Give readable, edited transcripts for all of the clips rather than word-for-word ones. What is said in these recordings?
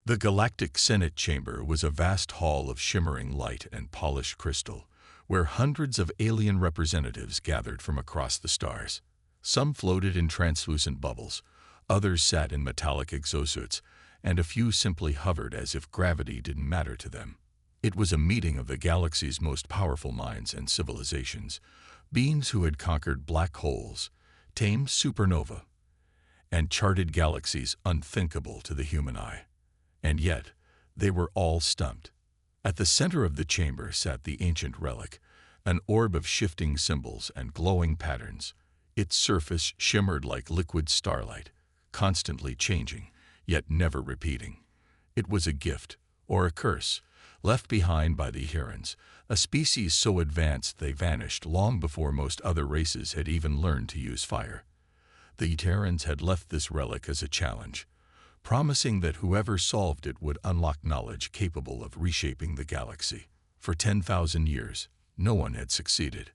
The Galactic Senate Chamber was a vast hall of shimmering light and polished crystal, where hundreds of alien representatives gathered from across the stars. Some floated in translucent bubbles, others sat in metallic exosuits, and a few simply hovered as if gravity didn't matter to them. It was a meeting of the galaxy's most powerful minds and civilizations, beings who had conquered black holes, tamed supernova, and charted galaxies unthinkable to the human eye. And yet, they were all stumped. At the center of the chamber sat the ancient relic, an orb of shifting symbols and glowing patterns. Its surface shimmered like liquid starlight, constantly changing, yet never repeating. It was a gift, or a curse, left behind by the Hirans, a species so advanced they vanished long before most other races had even learned to use fire. The Terrans had left this relic as a challenge, promising that whoever solved it would unlock knowledge capable of reshaping the galaxy. For 10,000 years, no one had succeeded.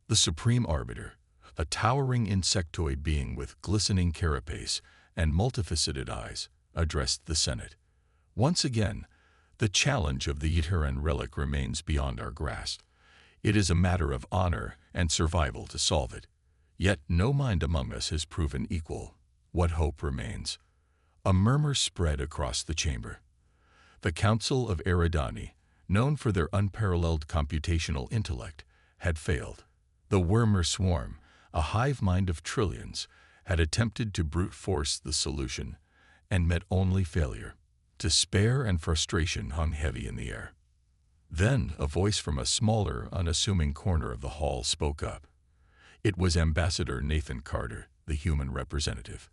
The Supreme Arbiter, a towering insectoid being with glistening carapace and multifaceted eyes, addressed the Senate. Once again, the challenge of the Ytterran relic remains beyond our grasp. It is a matter of honor and survival to solve it. Yet no mind among us has proven equal. What hope remains? A murmur spread across the chamber. The Council of Eridani, known for their unparalleled computational intellect, had failed. The Wormer Swarm, a hive mind of trillions, had attempted to brute force the solution and met only failure. Despair and frustration hung heavy in the air. Then a voice from a smaller, unassuming corner of the hall spoke up. It was Ambassador Nathan Carter, the human representative.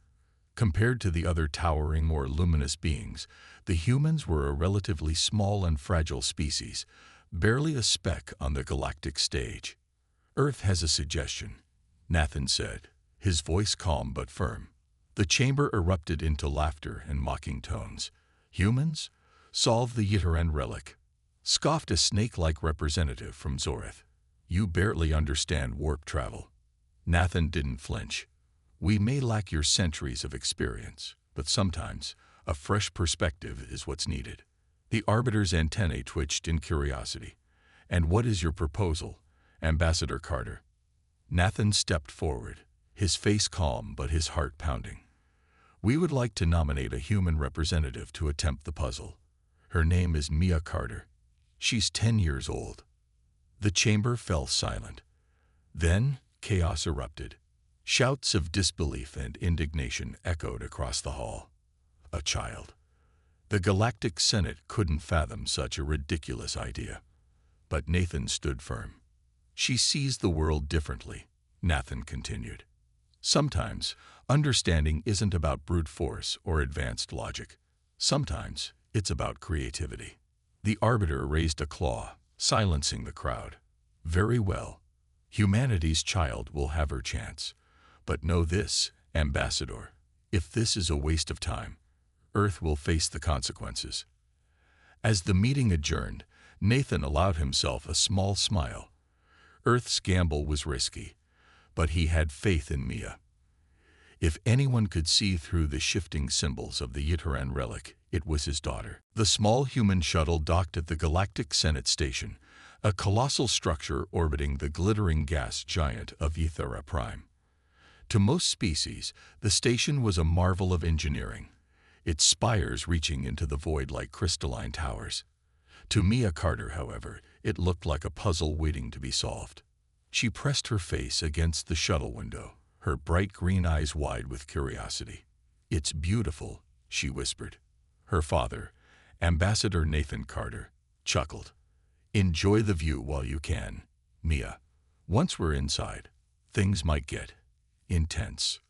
Compared to the other towering, more luminous beings, the humans were a relatively small and fragile species, barely a speck on the galactic stage. "Earth has a suggestion," Nathan said, his voice calm but firm. The chamber erupted into laughter and mocking tones. "Humans? Solve the Ytterran relic," scoffed a snake-like representative from Zoreth. "You barely understand warp travel." Nathan didn't flinch. "We may lack your centuries of experience, but sometimes a fresh perspective is what's needed." The Arbiter's antennae twitched in curiosity. "And what is your proposal, Ambassador Carter?" Nathan stepped forward, his face calm but his heart pounding. "We would like to nominate a human representative to attempt the puzzle. Her name is Mia Carter. She's 10 years old." The chamber fell silent. Then chaos erupted. Shouts of disbelief and indignation echoed across the hall. A child. The Galactic Senate couldn't fathom such a ridiculous idea. But Nathan stood firm. "She sees the world differently," Nathan continued. "Sometimes, understanding isn't about brute force or advanced logic. Sometimes, it's about creativity." The Arbiter raised a claw, silencing the crowd. "Very well. Humanity's child will have her chance. But know this, Ambassador, if this is a waste of time, Earth will face the consequences." As the meeting adjourned, Nathan allowed himself a small smile. Earth's gamble was risky, but he had faith in Mia. If anyone could see through the shifting symbols of the Ytterran relic, it was his daughter. The small human shuttle docked at the Galactic Senate Station, a colossal structure orbiting the glittering gas giant of Ethera Prime. To most species, the station was a marvel of engineering, its spires reaching into the void like crystalline towers. To Mia Carter, however, it looked like a puzzle waiting to be solved. She pressed her face against the shuttle window, her bright green eyes wide with curiosity. "It's beautiful," she whispered. Her father, Ambassador Nathan Carter, chuckled. "Enjoy the view while you can, Mia. Once we're inside, things might get intense."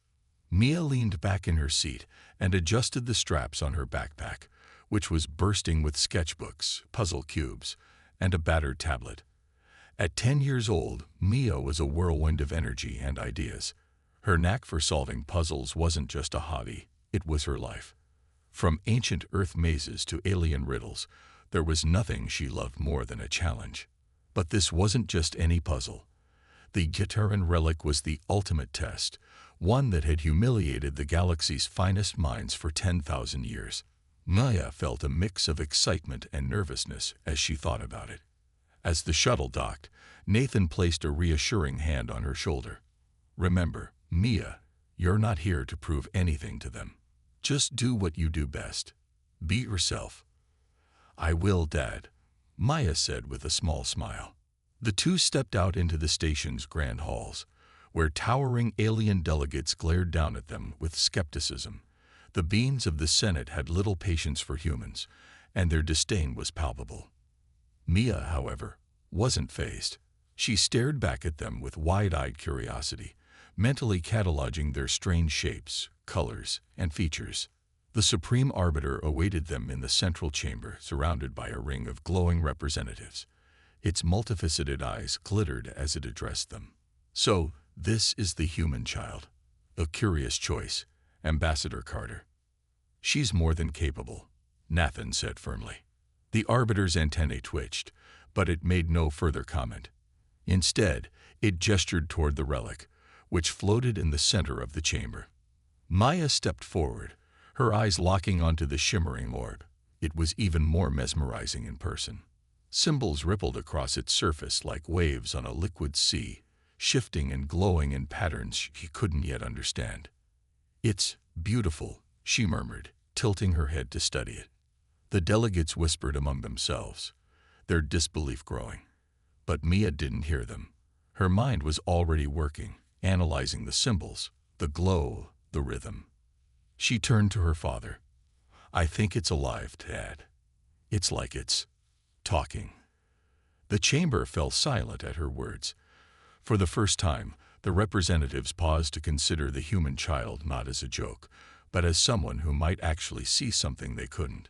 Mia leaned back in her seat and adjusted the straps on her backpack, which was bursting with sketchbooks, puzzle cubes, and a battered tablet. At 10 years old, Mia was a whirlwind of energy and ideas. Her knack for solving puzzles wasn't just a hobby, it was her life. From ancient Earth mazes to alien riddles, there was nothing she loved more than a challenge. But this wasn't just any puzzle. The Ytterran relic was the ultimate test, one that had humiliated the galaxy's finest minds for 10,000 years. Maya felt a mix of excitement and nervousness as she thought about it. As the shuttle docked, Nathan placed a reassuring hand on her shoulder. "Remember, Mia, you're not here to prove anything to them. Just do what you do best. Be yourself." "I will, Dad," Maya said with a small smile. The two stepped out into the station's grand halls, where towering alien delegates glared down at them with skepticism. The beings of the Senate had little patience for humans, and their disdain was palpable. Mia, however, wasn't fazed. She stared back at them with wide-eyed curiosity, mentally cataloging their strange shapes, colors, and features. The Supreme Arbiter awaited them in the central chamber, surrounded by a ring of glowing representatives. Its multifaceted eyes glittered as it addressed them. "So, this is the human child. A curious choice, Ambassador Carter." "She's more than capable," Nathan said firmly. The Arbiter's antennae twitched, but it made no further comment. Instead, it gestured toward the relic, which floated in the center of the chamber. Maya stepped forward, her eyes locking onto the shimmering orb. It was even more mesmerizing in person. Symbols rippled across its surface like waves on a liquid sea, shifting and glowing in patterns she couldn't yet understand. "It's beautiful," she murmured, tilting her head to study it. The delegates whispered among themselves, their disbelief growing. But Mia didn't hear them. Her mind was already working, analyzing the symbols, the glow, the rhythm. She turned to her father. "I think it's alive, Dad. It's like it's talking." The chamber fell silent at her words. For the first time, the representatives paused to consider the human child not as a joke, but as someone who might actually see something they couldn't.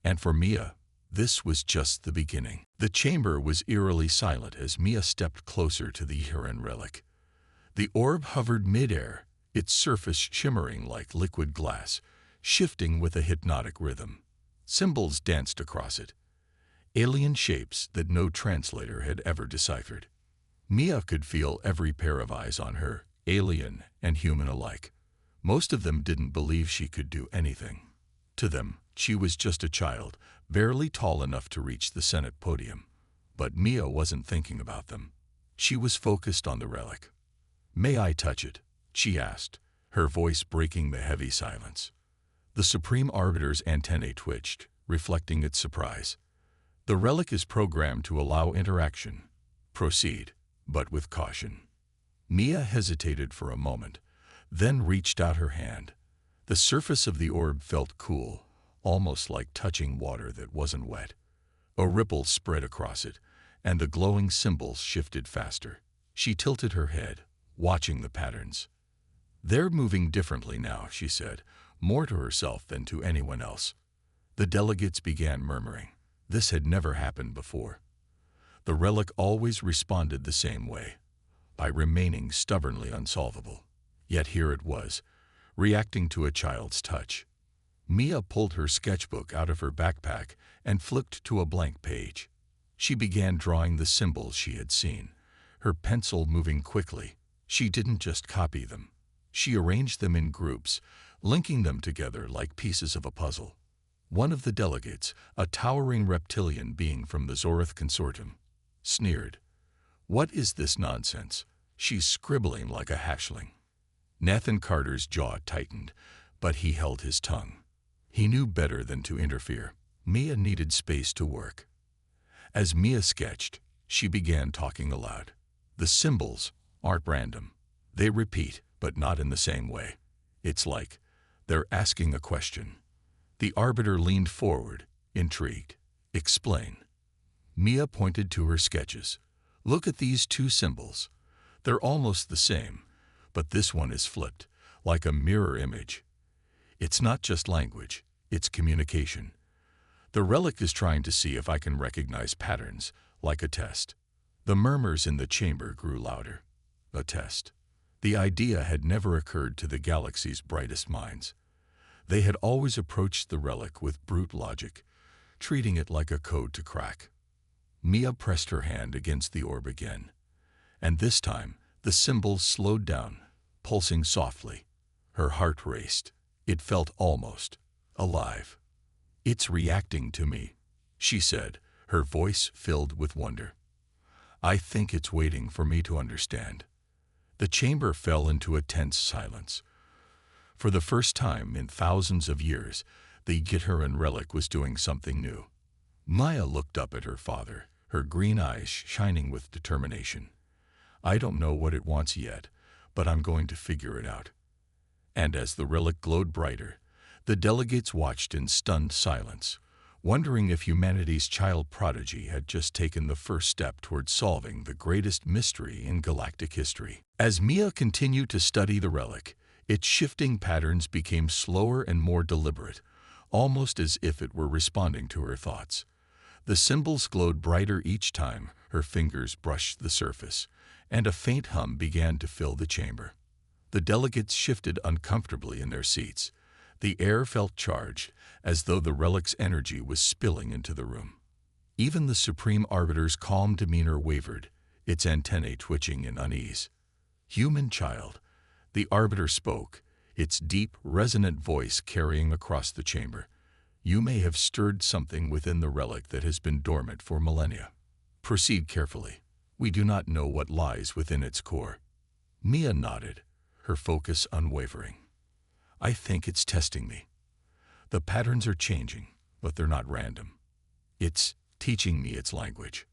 And for Mia, this was just the beginning. The chamber was eerily silent as Mia stepped closer to the Heron relic. The orb hovered midair, its surface shimmering like liquid glass, shifting with a hypnotic rhythm. Symbols danced across it, alien shapes that no translator had ever deciphered. Mia could feel every pair of eyes on her, alien and human alike. Most of them didn't believe she could do anything. To them, she was just a child, barely tall enough to reach the Senate podium. But Mia wasn't thinking about them. She was focused on the relic. "May I touch it?" she asked, her voice breaking the heavy silence. The Supreme Arbiter's antennae twitched, reflecting its surprise. "The relic is programmed to allow interaction. Proceed, but with caution." Mia hesitated for a moment, then reached out her hand. The surface of the orb felt cool, almost like touching water that wasn't wet. A ripple spread across it, and the glowing symbols shifted faster. She tilted her head, watching the patterns. "They're moving differently now," she said, more to herself than to anyone else. The delegates began murmuring. This had never happened before. The relic always responded the same way, by remaining stubbornly unsolvable. Yet here it was, reacting to a child's touch. Mia pulled her sketchbook out of her backpack and flipped to a blank page. She began drawing the symbols she had seen, her pencil moving quickly. She didn't just copy them. She arranged them in groups, linking them together like pieces of a puzzle. One of the delegates, a towering reptilian being from the Zorith Consortium, sneered. "What is this nonsense? She's scribbling like a hatchling." Nathan Carter's jaw tightened, but he held his tongue. He knew better than to interfere. Mia needed space to work. As Mia sketched, she began talking aloud. "The symbols aren't random. They repeat, but not in the same way. It's like they're asking a question." The Arbiter leaned forward, intrigued. "Explain." Mia pointed to her sketches. "Look at these two symbols. They're almost the same, but this one is flipped, like a mirror image. It's not just language, it's communication. The relic is trying to see if I can recognize patterns, like a test." The murmurs in the chamber grew louder. A test. The idea had never occurred to the galaxy's brightest minds. They had always approached the relic with brute logic, treating it like a code to crack. Mia pressed her hand against the orb again, and this time the symbols slowed down, pulsing softly. Her heart raced. It felt almost alive. "It's reacting to me," she said, her voice filled with wonder. "I think it's waiting for me to understand." The chamber fell into a tense silence. For the first time in thousands of years, the Gitaran relic was doing something new. Maya looked up at her father, her green eyes shining with determination. "I don't know what it wants yet, but I'm going to figure it out." And as the relic glowed brighter, the delegates watched in stunned silence, wondering if humanity's child prodigy had just taken the first step toward solving the greatest mystery in galactic history. As Mia continued to study the relic, its shifting patterns became slower and more deliberate, almost as if it were responding to her thoughts. The symbols glowed brighter each time her fingers brushed the surface, and a faint hum began to fill the chamber. The delegates shifted uncomfortably in their seats. The air felt charged, as though the relic's energy was spilling into the room. Even the Supreme Arbiter's calm demeanor wavered, its antennae twitching in unease. "Human child," the Arbiter spoke, its deep, resonant voice carrying across the chamber. "You may have stirred something within the relic that has been dormant for millennia. Proceed carefully. We do not know what lies within its core." Mia nodded, her focus unwavering. "I think it's testing me. The patterns are changing, but they're not random. It's teaching me its language."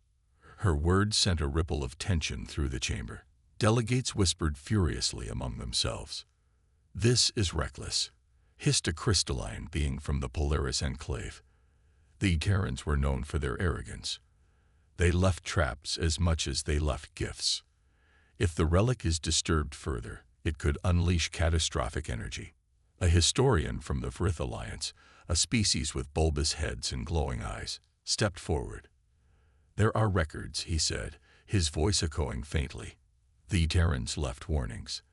Her words sent a ripple of tension through the chamber. Delegates whispered furiously among themselves. "This is reckless." Hissed a crystalline being from the Polaris Enclave. The Terrans were known for their arrogance. They left traps as much as they left gifts. If the relic is disturbed further, it could unleash catastrophic energy. A historian from the Vrith Alliance, a species with bulbous heads and glowing eyes, stepped forward. "There are records," he said, his voice echoing faintly. "The Terrans left warnings.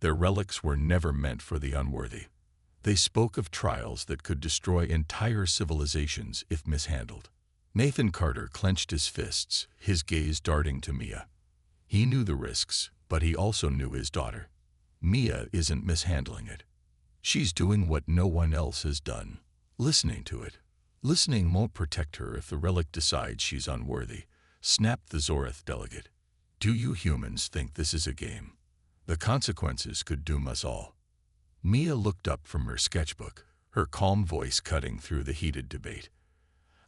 Their relics were never meant for the unworthy. They spoke of trials that could destroy entire civilizations if mishandled." Nathan Carter clenched his fists, his gaze darting to Mia. He knew the risks, but he also knew his daughter. Mia isn't mishandling it. She's doing what no one else has done, listening to it. "Listening won't protect her if the relic decides she's unworthy," snapped the Zorith delegate. "Do you humans think this is a game? The consequences could doom us all." Mia looked up from her sketchbook, her calm voice cutting through the heated debate.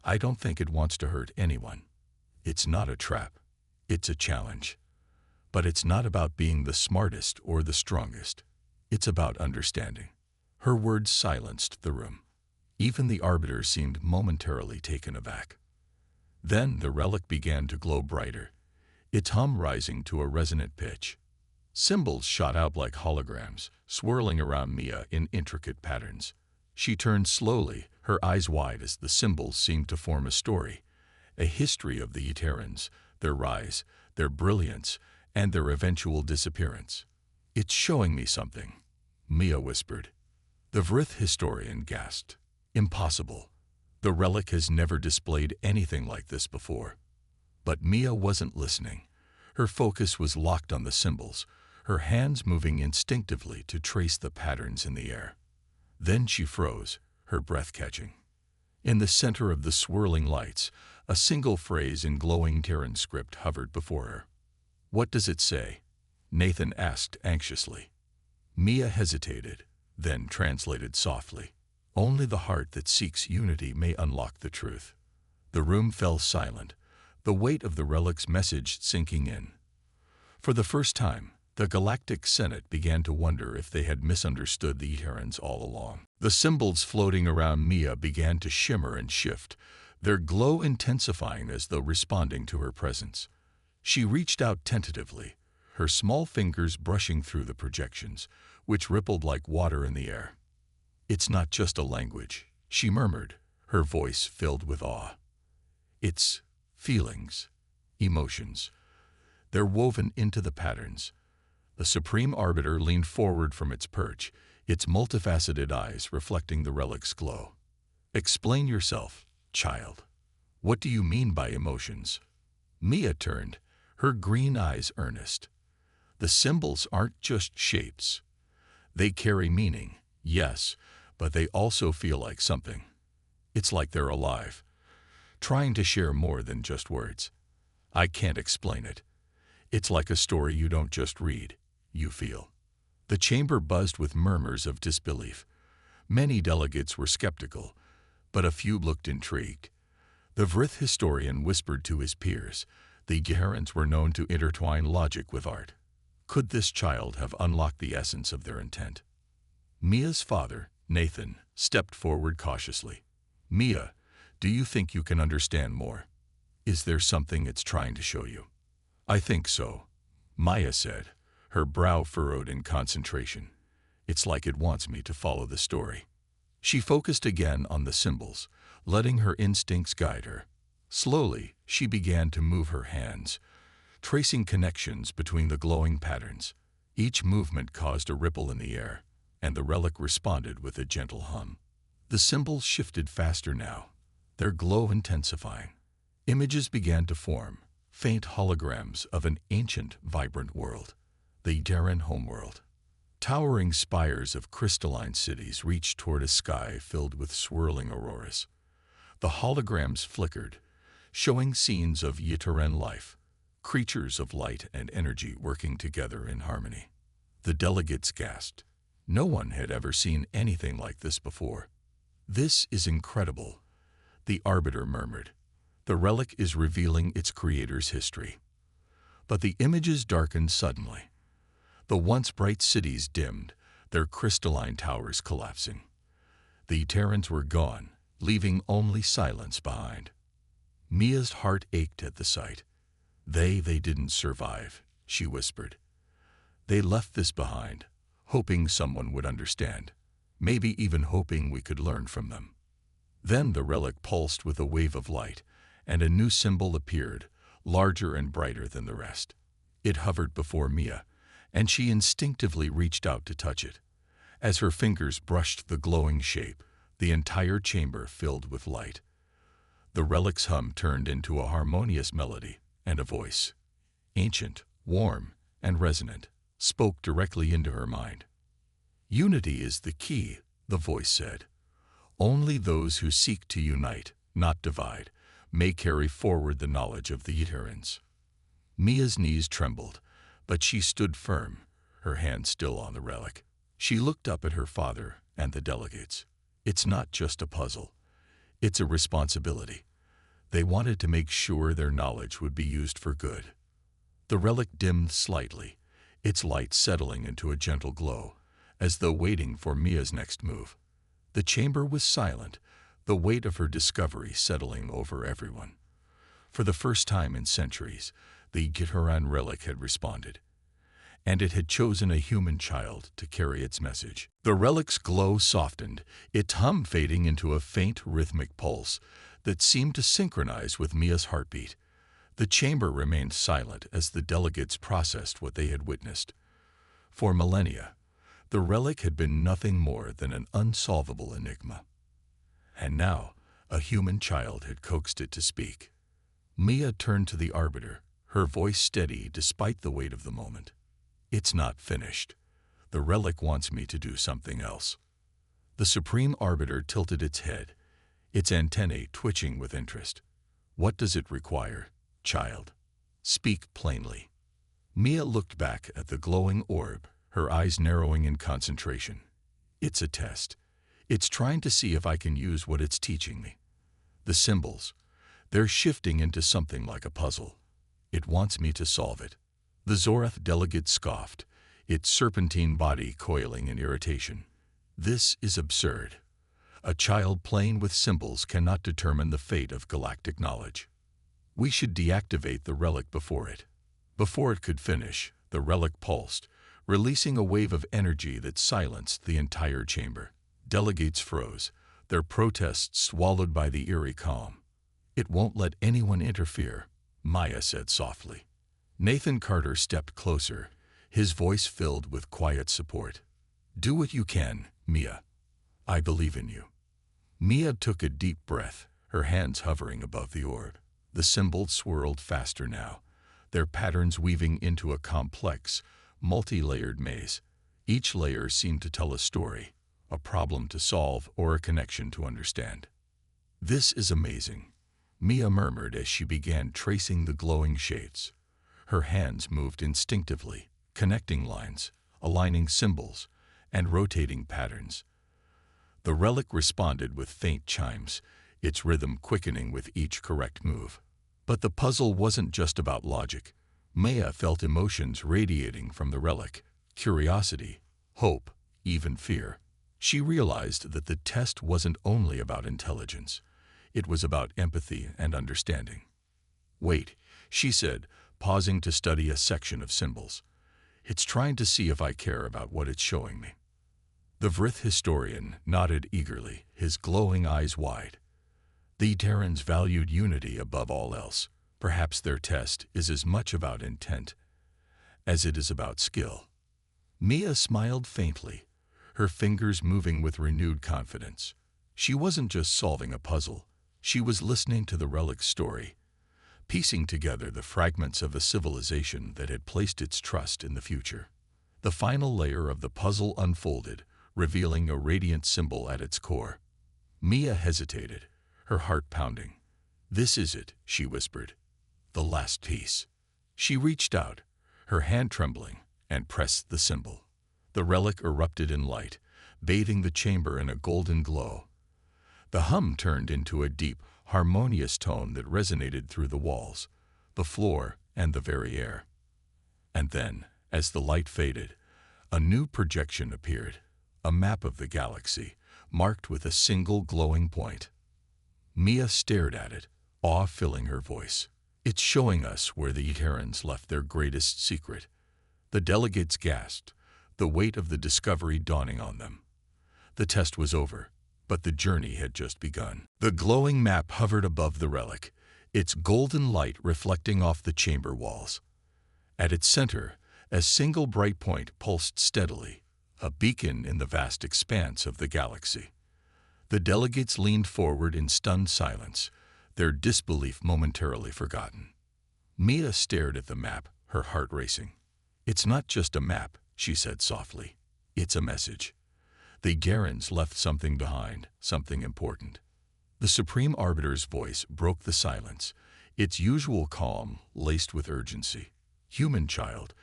"I don't think it wants to hurt anyone. It's not a trap. It's a challenge. But it's not about being the smartest or the strongest. It's about understanding." Her words silenced the room. Even the Arbiter seemed momentarily taken aback. Then the relic began to glow brighter, its hum rising to a resonant pitch. Symbols shot out like holograms, swirling around Mia in intricate patterns. She turned slowly, her eyes wide as the symbols seemed to form a story, a history of the Terrans, their rise, their brilliance, and their eventual disappearance. "It's showing me something," Mia whispered. The Vrith historian gasped. "Impossible. The relic has never displayed anything like this before." But Mia wasn't listening. Her focus was locked on the symbols, her hands moving instinctively to trace the patterns in the air. Then she froze, her breath catching. In the center of the swirling lights, a single phrase in glowing Terran script hovered before her. "What does it say?" Nathan asked anxiously. Mia hesitated, then translated softly. "Only the heart that seeks unity may unlock the truth." The room fell silent, the weight of the relic's message sinking in. For the first time, the Galactic Senate began to wonder if they had misunderstood the Terrans all along. The symbols floating around Mia began to shimmer and shift, their glow intensifying as though responding to her presence. She reached out tentatively, her small fingers brushing through the projections, which rippled like water in the air. "It's not just a language," she murmured, her voice filled with awe. "It's feelings, emotions. They're woven into the patterns." The Supreme Arbiter leaned forward from its perch, its multifaceted eyes reflecting the relic's glow. "Explain yourself, child. What do you mean by emotions?" Mia turned, her green eyes earnest. "The symbols aren't just shapes. They carry meaning, yes, but they also feel like something. It's like they're alive, trying to share more than just words. I can't explain it. It's like a story you don't just read, you feel. The chamber buzzed with murmurs of disbelief. Many delegates were skeptical, but a few looked intrigued. The Vrith historian whispered to his peers. The Geharans were known to intertwine logic with art. Could this child have unlocked the essence of their intent? Mia's father, Nathan, stepped forward cautiously. Mia, do you think you can understand more? Is there something it's trying to show you? I think so, Maya said, her brow furrowed in concentration. It's like it wants me to follow the story. She focused again on the symbols, letting her instincts guide her. Slowly, she began to move her hands, tracing connections between the glowing patterns. Each movement caused a ripple in the air, and the relic responded with a gentle hum. The symbols shifted faster now, their glow intensifying. Images began to form, faint holograms of an ancient, vibrant world, the Geharan homeworld. Towering spires of crystalline cities reached toward a sky filled with swirling auroras. The holograms flickered, showing scenes of Ytaren life, creatures of light and energy working together in harmony. The delegates gasped. No one had ever seen anything like this before. This is incredible, the Arbiter murmured. The relic is revealing its creator's history. But the images darkened suddenly. The once bright cities dimmed, their crystalline towers collapsing. The Terrans were gone, leaving only silence behind. Mia's heart ached at the sight. They didn't survive, she whispered. They left this behind, hoping someone would understand, maybe even hoping we could learn from them. Then the relic pulsed with a wave of light, and a new symbol appeared, larger and brighter than the rest. It hovered before Mia, and she instinctively reached out to touch it. As her fingers brushed the glowing shape, the entire chamber filled with light. The relic's hum turned into a harmonious melody, and a voice, ancient, warm, and resonant, spoke directly into her mind. Unity is the key, the voice said. Only those who seek to unite, not divide, may carry forward the knowledge of the Ytterans. Mia's knees trembled, but she stood firm, her hand still on the relic. She looked up at her father and the delegates. It's not just a puzzle. It's a responsibility. They wanted to make sure their knowledge would be used for good. The relic dimmed slightly, its light settling into a gentle glow, as though waiting for Mia's next move. The chamber was silent, the weight of her discovery settling over everyone. For the first time in centuries, the Geharan relic had responded, and it had chosen a human child to carry its message. The relic's glow softened, its hum fading into a faint rhythmic pulse that seemed to synchronize with Mia's heartbeat. The chamber remained silent as the delegates processed what they had witnessed. For millennia, the relic had been nothing more than an unsolvable enigma. And now, a human child had coaxed it to speak. Mia turned to the Arbiter, her voice steady despite the weight of the moment. It's not finished. The relic wants me to do something else. The Supreme Arbiter tilted its head, its antennae twitching with interest. What does it require, child? Speak plainly. Mia looked back at the glowing orb, her eyes narrowing in concentration. It's a test. It's trying to see if I can use what it's teaching me. The symbols, they're shifting into something like a puzzle. It wants me to solve it. The Zorath delegate scoffed, its serpentine body coiling in irritation. This is absurd. A child playing with symbols cannot determine the fate of galactic knowledge. We should deactivate the relic before it. Before it could finish, the relic pulsed, releasing a wave of energy that silenced the entire chamber. Delegates froze, their protests swallowed by the eerie calm. It won't let anyone interfere, Maya said softly. Nathan Carter stepped closer, his voice filled with quiet support. Do what you can, Mia. I believe in you. Mia took a deep breath, her hands hovering above the orb. The symbols swirled faster now, their patterns weaving into a complex, multi-layered maze. Each layer seemed to tell a story, a problem to solve or a connection to understand. "This is amazing," Mia murmured as she began tracing the glowing shapes. Her hands moved instinctively, connecting lines, aligning symbols, and rotating patterns. The relic responded with faint chimes, its rhythm quickening with each correct move. But the puzzle wasn't just about logic. Maya felt emotions radiating from the relic: curiosity, hope, even fear. She realized that the test wasn't only about intelligence. It was about empathy and understanding. "Wait," she said, pausing to study a section of symbols. "It's trying to see if I care about what it's showing me." The Vrith historian nodded eagerly, his glowing eyes wide. The Terrans valued unity above all else. Perhaps their test is as much about intent as it is about skill. Mia smiled faintly, her fingers moving with renewed confidence. She wasn't just solving a puzzle. She was listening to the relic's story, piecing together the fragments of a civilization that had placed its trust in the future. The final layer of the puzzle unfolded, revealing a radiant symbol at its core. Mia hesitated, her heart pounding. "This is it," she whispered. "The last piece." She reached out, her hand trembling, and pressed the symbol. The relic erupted in light, bathing the chamber in a golden glow. The hum turned into a deep, harmonious tone that resonated through the walls, the floor, and the very air. And then, as the light faded, a new projection appeared, a map of the galaxy, marked with a single glowing point. Mia stared at it, awe filling her voice. "It's showing us where the Terrans left their greatest secret." The delegates gasped, the weight of the discovery dawning on them. The test was over, but the journey had just begun. The glowing map hovered above the relic, its golden light reflecting off the chamber walls. At its center, a single bright point pulsed steadily, a beacon in the vast expanse of the galaxy. The delegates leaned forward in stunned silence, their disbelief momentarily forgotten. Mia stared at the map, her heart racing. "It's not just a map," she said softly. "It's a message. The Garans left something behind, something important." The Supreme Arbiter's voice broke the silence, its usual calm laced with urgency. "Human child,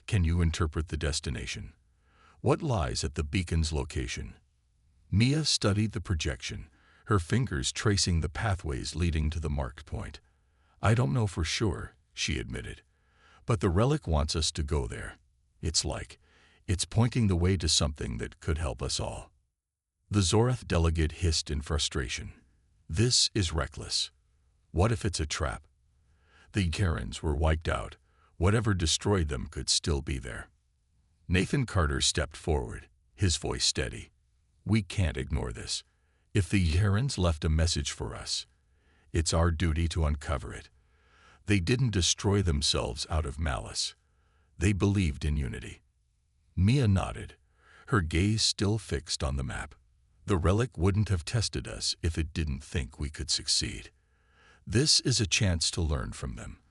can you interpret the destination? What lies at the beacon's location?" Mia studied the projection, her fingers tracing the pathways leading to the marked point. "I don't know for sure," she admitted, "but the relic wants us to go there. It's pointing the way to something that could help us all." The Zorath delegate hissed in frustration. "This is reckless. What if it's a trap? The Terrans were wiped out. Whatever destroyed them could still be there." Nathan Carter stepped forward, his voice steady. "We can't ignore this. If the Terrans left a message for us, it's our duty to uncover it. They didn't destroy themselves out of malice. They believed in unity." Mia nodded, her gaze still fixed on the map. "The relic wouldn't have tested us if it didn't think we could succeed. This is a chance to learn from them,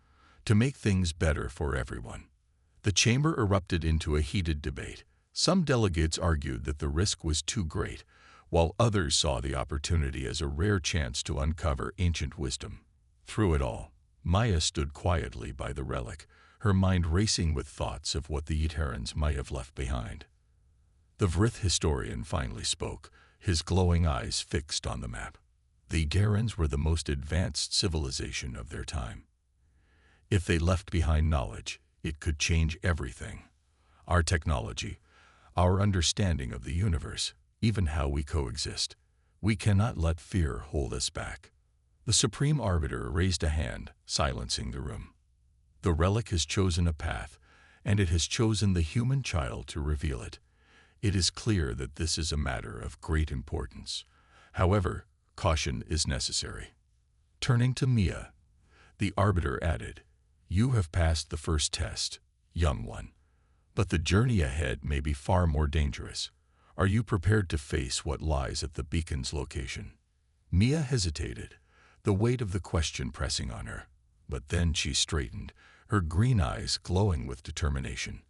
to make things better for everyone." The chamber erupted into a heated debate. Some delegates argued that the risk was too great, while others saw the opportunity as a rare chance to uncover ancient wisdom. Through it all, Maya stood quietly by the relic, her mind racing with thoughts of what the Terrans might have left behind. The Vrith historian finally spoke, his glowing eyes fixed on the map. The Terrans were the most advanced civilization of their time. If they left behind knowledge, it could change everything. Our technology, our understanding of the universe, even how we coexist. We cannot let fear hold us back. The Supreme Arbiter raised a hand, silencing the room. The relic has chosen a path, and it has chosen the human child to reveal it. It is clear that this is a matter of great importance. However, caution is necessary. Turning to Mia, the Arbiter added, "You have passed the first test, young one. But the journey ahead may be far more dangerous. Are you prepared to face what lies at the beacon's location?" Mia hesitated, the weight of the question pressing on her. But then she straightened, her green eyes glowing with determination.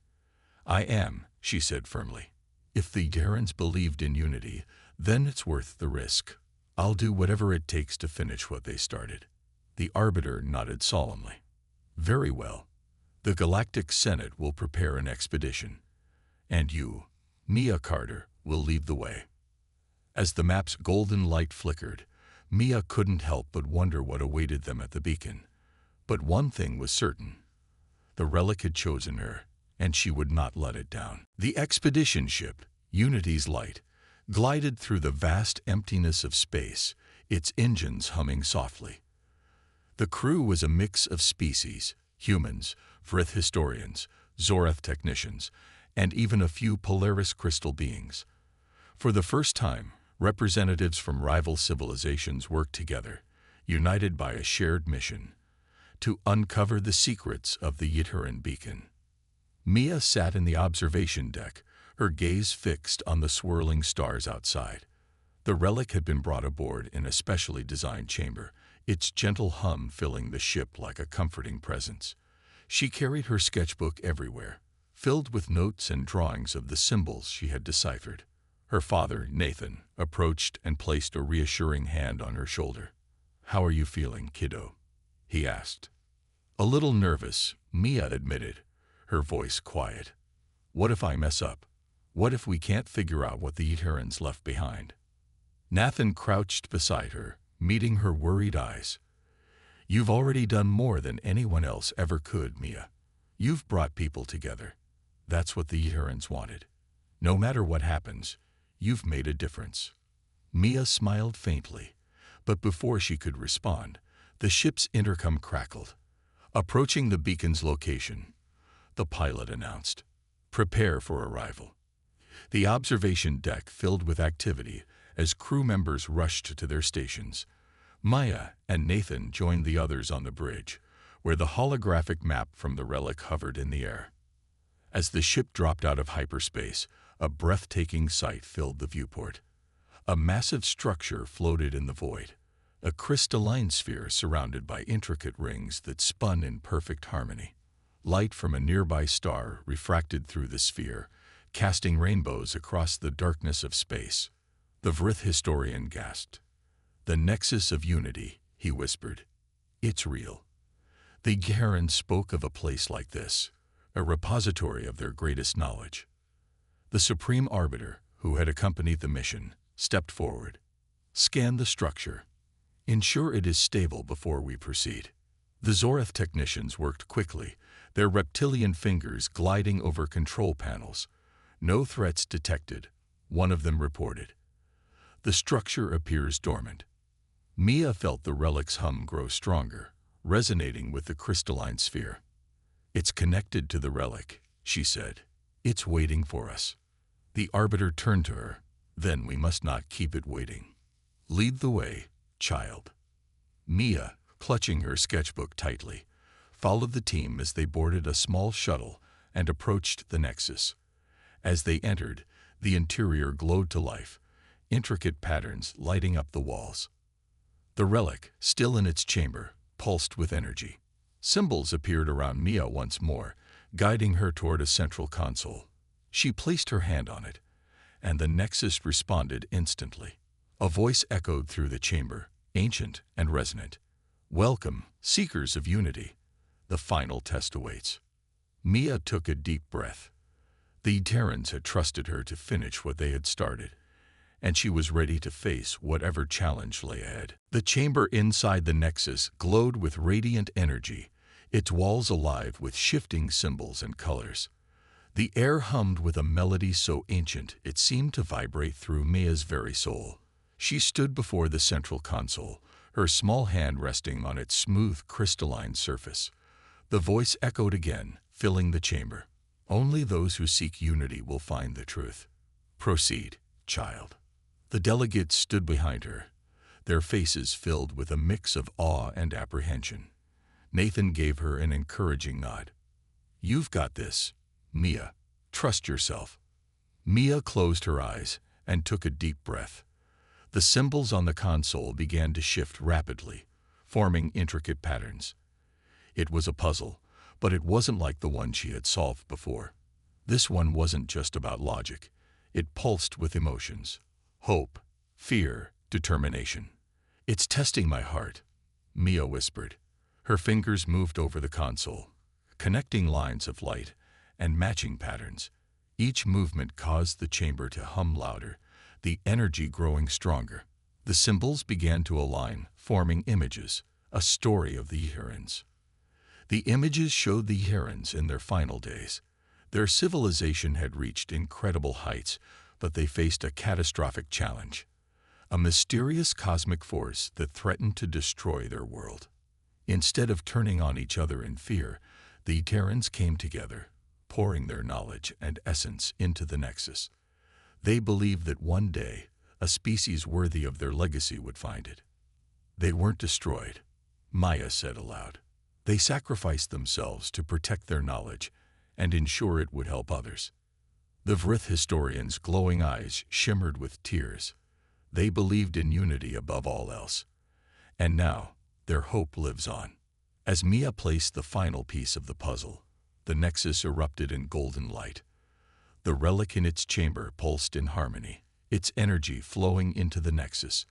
"I am," she said firmly. "If the Terrans believed in unity, then it's worth the risk. I'll do whatever it takes to finish what they started. The Arbiter nodded solemnly. Very well. The Galactic Senate will prepare an expedition. And you, Mia Carter, will lead the way. As the map's golden light flickered, Mia couldn't help but wonder what awaited them at the beacon. But one thing was certain. The relic had chosen her, and she would not let it down. The expedition ship, Unity's Light, glided through the vast emptiness of space, its engines humming softly. The crew was a mix of species, humans, Vrith historians, Zoreth technicians, and even a few Polaris crystal beings. For the first time, representatives from rival civilizations worked together, united by a shared mission, to uncover the secrets of the Ytterhan beacon. Mia sat in the observation deck, her gaze fixed on the swirling stars outside. The relic had been brought aboard in a specially designed chamber, its gentle hum filling the ship like a comforting presence. She carried her sketchbook everywhere, filled with notes and drawings of the symbols she had deciphered. Her father, Nathan, approached and placed a reassuring hand on her shoulder. "How are you feeling, kiddo?" he asked. "A little nervous," Mia admitted, her voice quiet. "What if I mess up? What if we can't figure out what the Ytterhans left behind?" Nathan crouched beside her, meeting her worried eyes. "You've already done more than anyone else ever could, Mia. You've brought people together. That's what the Ytterhans wanted. No matter what happens, you've made a difference." Mia smiled faintly, but before she could respond, the ship's intercom crackled. Approaching the beacon's location, the pilot announced, "Prepare for arrival." The observation deck filled with activity as crew members rushed to their stations. Maya and Nathan joined the others on the bridge, where the holographic map from the relic hovered in the air. As the ship dropped out of hyperspace, a breathtaking sight filled the viewport. A massive structure floated in the void, a crystalline sphere surrounded by intricate rings that spun in perfect harmony. Light from a nearby star refracted through the sphere, casting rainbows across the darkness of space. The Vrith historian gasped. "The Nexus of Unity," he whispered. "It's real." The Ytterhans spoke of a place like this, a repository of their greatest knowledge. The Supreme Arbiter, who had accompanied the mission, stepped forward. "Scan the structure. Ensure it is stable before we proceed." The Zoreth technicians worked quickly, their reptilian fingers gliding over control panels. "No threats detected," one of them reported. "The structure appears dormant." Mia felt the relic's hum grow stronger, resonating with the crystalline sphere. "It's connected to the relic," she said. "It's waiting for us." The Arbiter turned to her. "Then we must not keep it waiting. Lead the way, child." Mia, clutching her sketchbook tightly, followed the team as they boarded a small shuttle and approached the Nexus. As they entered, the interior glowed to life, intricate patterns lighting up the walls. The relic, still in its chamber, pulsed with energy. Symbols appeared around Mia once more, guiding her toward a central console. She placed her hand on it, and the Nexus responded instantly. A voice echoed through the chamber, ancient and resonant. "Welcome, seekers of unity. The final test awaits." Mia took a deep breath. The Ytterhans had trusted her to finish what they had started, and she was ready to face whatever challenge lay ahead. The chamber inside the Nexus glowed with radiant energy, its walls alive with shifting symbols and colors. The air hummed with a melody so ancient it seemed to vibrate through Mia's very soul. She stood before the central console, her small hand resting on its smooth, crystalline surface. The voice echoed again, filling the chamber. "Only those who seek unity will find the truth. Proceed, child." The delegates stood behind her, their faces filled with a mix of awe and apprehension. Nathan gave her an encouraging nod. "You've got this, Mia. Trust yourself." Mia closed her eyes and took a deep breath. The symbols on the console began to shift rapidly, forming intricate patterns. It was a puzzle, but it wasn't like the one she had solved before. This one wasn't just about logic. It pulsed with emotions: hope, fear, Determination. "It's testing my heart," Mia whispered. Her fingers moved over the console, connecting lines of light and matching patterns. Each movement caused the chamber to hum louder, the energy growing stronger. The symbols began to align, forming images, a story of the Herons. The images showed the Herons in their final days. Their civilization had reached incredible heights, but they faced a catastrophic challenge, a mysterious cosmic force that threatened to destroy their world. Instead of turning on each other in fear, the Terrans came together, pouring their knowledge and essence into the Nexus. They believed that one day, a species worthy of their legacy would find it. "They weren't destroyed," Maya said aloud. "They sacrificed themselves to protect their knowledge and ensure it would help others." The Vrith historian's glowing eyes shimmered with tears. They believed in unity above all else. And now, their hope lives on. As Mia placed the final piece of the puzzle, the Nexus erupted in golden light. The relic in its chamber pulsed in harmony, its energy flowing into the Nexus.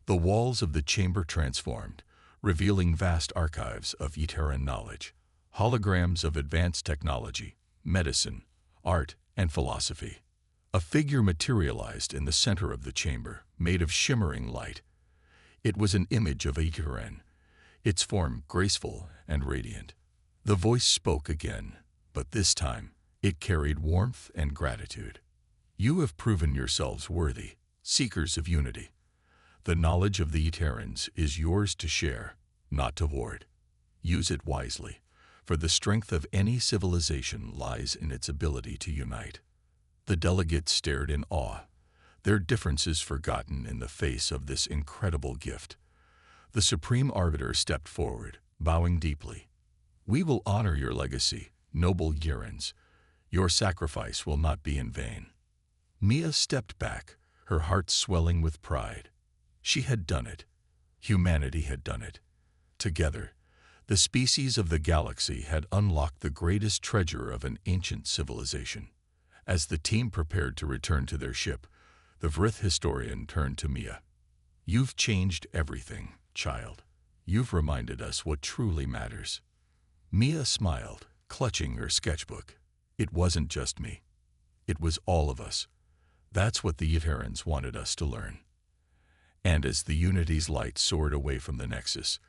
The walls of the chamber transformed, revealing vast archives of Eterran knowledge, holograms of advanced technology, medicine, art, and philosophy. A figure materialized in the center of the chamber, made of shimmering light. It was an image of Eterran, its form graceful and radiant. The voice spoke again, but this time it carried warmth and gratitude. "You have proven yourselves worthy, seekers of unity. The knowledge of the Eterrans is yours to share, not to hoard. Use it wisely, for the strength of any civilization lies in its ability to unite." The delegates stared in awe, their differences forgotten in the face of this incredible gift. The Supreme Arbiter stepped forward, bowing deeply. "We will honor your legacy, noble Yerans. Your sacrifice will not be in vain." Mia stepped back, her heart swelling with pride. She had done it. Humanity had done it. Together, the species of the galaxy had unlocked the greatest treasure of an ancient civilization. As the team prepared to return to their ship, the Vrith historian turned to Mia. "You've changed everything, child. You've reminded us what truly matters." Mia smiled, clutching her sketchbook. "It wasn't just me. It was all of us. That's what the Eterrans wanted us to learn." And as the Unity's light soared away from the Nexus,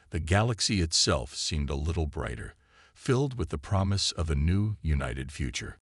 the galaxy itself seemed a little brighter, filled with the promise of a new, united future.